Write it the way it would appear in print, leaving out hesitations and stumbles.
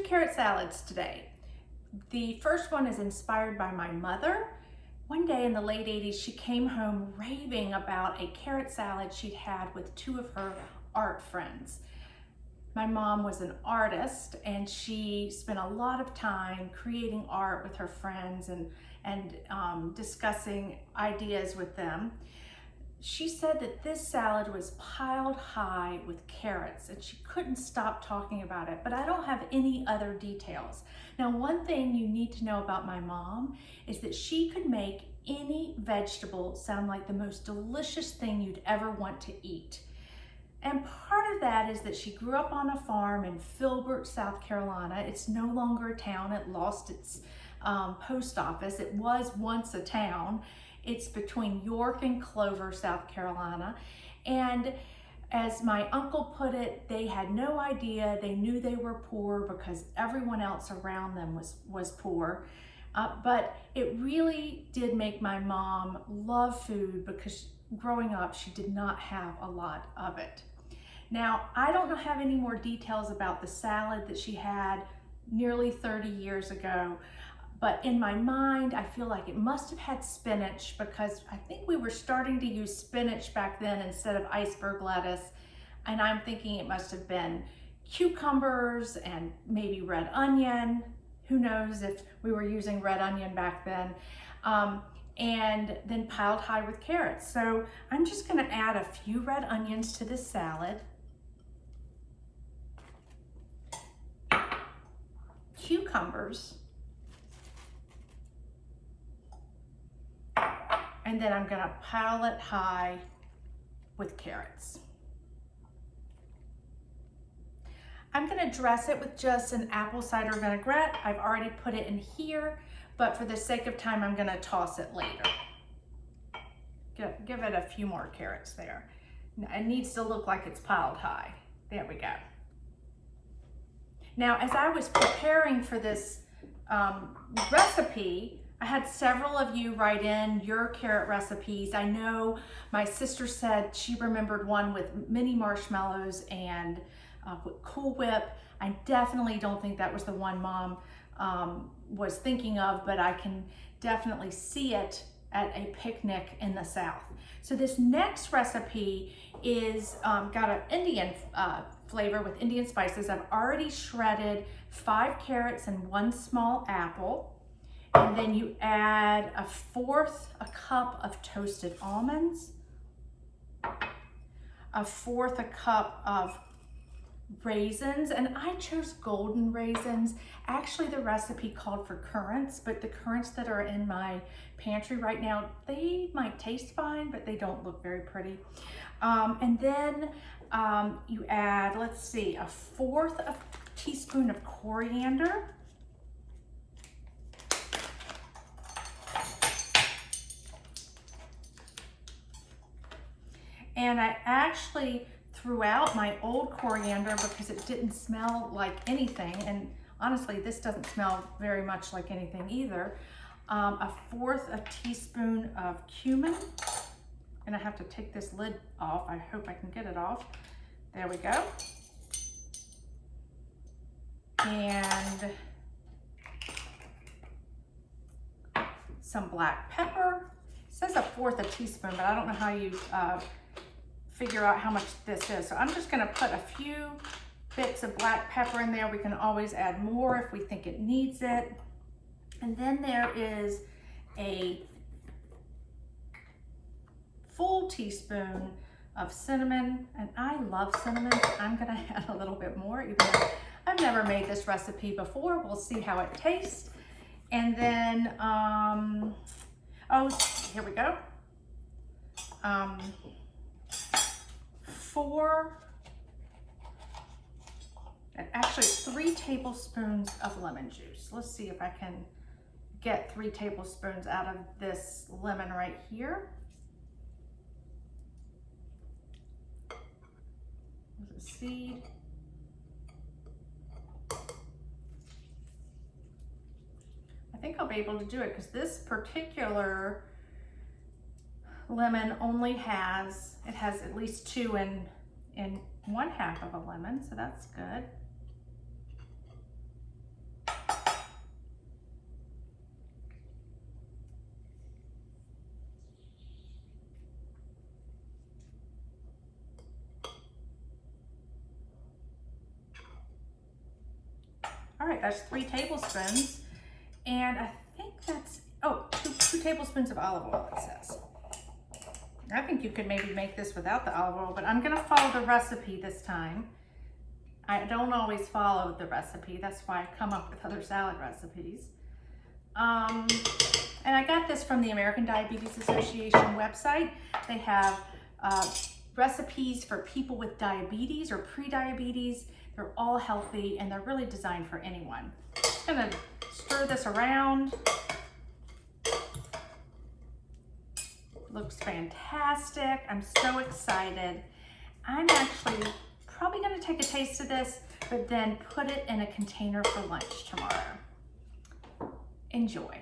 carrot salads today. The first one is inspired by my mother. One day in the late 80s, she came home raving about a carrot salad she'd had with two of her art friends. My mom was an artist and she spent a lot of time creating art with her friends and discussing ideas with them. She said that this salad was piled high with carrots and she couldn't stop talking about it, but I don't have any other details. Now, one thing you need to know about my mom is that she could make any vegetable sound like the most delicious thing you'd ever want to eat. And part of that is that she grew up on a farm in Filbert, South Carolina. It's no longer a town. It lost its post office. It was once a town. It's between York and Clover, South Carolina. And as my uncle put it, they had no idea. They knew they were poor because everyone else around them was poor. But it really did make my mom love food because growing up, she did not have a lot of it. Now, I don't have any more details about the salad that she had nearly 30 years ago. But in my mind, I feel like it must have had spinach because I think we were starting to use spinach back then instead of iceberg lettuce. And I'm thinking it must have been cucumbers and maybe red onion. Who knows if we were using red onion back then. And then piled high with carrots. So I'm just gonna add a few red onions to this salad. Cucumbers. And then I'm gonna pile it high with carrots. I'm gonna dress it with just an apple cider vinaigrette. I've already put it in here, but for the sake of time, I'm gonna toss it later. Give it a few more carrots there. It needs to look like it's piled high. There we go. Now, as I was preparing for this recipe, I had several of you write in your carrot recipes. I know my sister said she remembered one with mini marshmallows and Cool Whip. I definitely don't think that was the one Mom was thinking of, but I can definitely see it at a picnic in the South. So this next recipe is got an Indian flavor with Indian spices. I've already shredded 5 carrots and 1 small apple. And then you add a cup of toasted almonds, a cup of raisins, and I chose golden raisins. Actually, the recipe called for currants, but the currants that are in my pantry right now, they might taste fine, but they don't look very pretty. And then you add, let's see, a 1/4 teaspoon of coriander. And I actually threw out my old coriander because it didn't smell like anything. And honestly, this doesn't smell very much like anything either. A 1/4 teaspoon of cumin. And I have to take this lid off. I hope I can get it off. There we go. And some black pepper. It says a 1/4 teaspoon, but I don't know how you figure out how much this is. So I'm just gonna put a few bits of black pepper in there. We can always add more if we think it needs it. And then there is a full teaspoon of cinnamon, and I love cinnamon, so I'm gonna add a little bit more, even though I've never made this recipe before. We'll see how it tastes. And then, oh, here we go. 3 tablespoons of lemon juice. Let's see if I can get 3 tablespoons out of this lemon right here. There's a seed. I think I'll be able to do it because this particular lemon only has, it has at least 2 in 1/2 of a lemon, so that's good. All right, that's 3 tablespoons. And I think that's, oh, two tablespoons of olive oil, it says. I think you could maybe make this without the olive oil, but I'm gonna follow the recipe this time. I don't always follow the recipe. That's why I come up with other salad recipes. And I got this from the American Diabetes Association website. They have recipes for people with diabetes or pre-diabetes. They're all healthy and they're really designed for anyone. Just gonna stir this around. Looks fantastic. I'm so excited. I'm actually probably gonna take a taste of this, but then put it in a container for lunch tomorrow. Enjoy.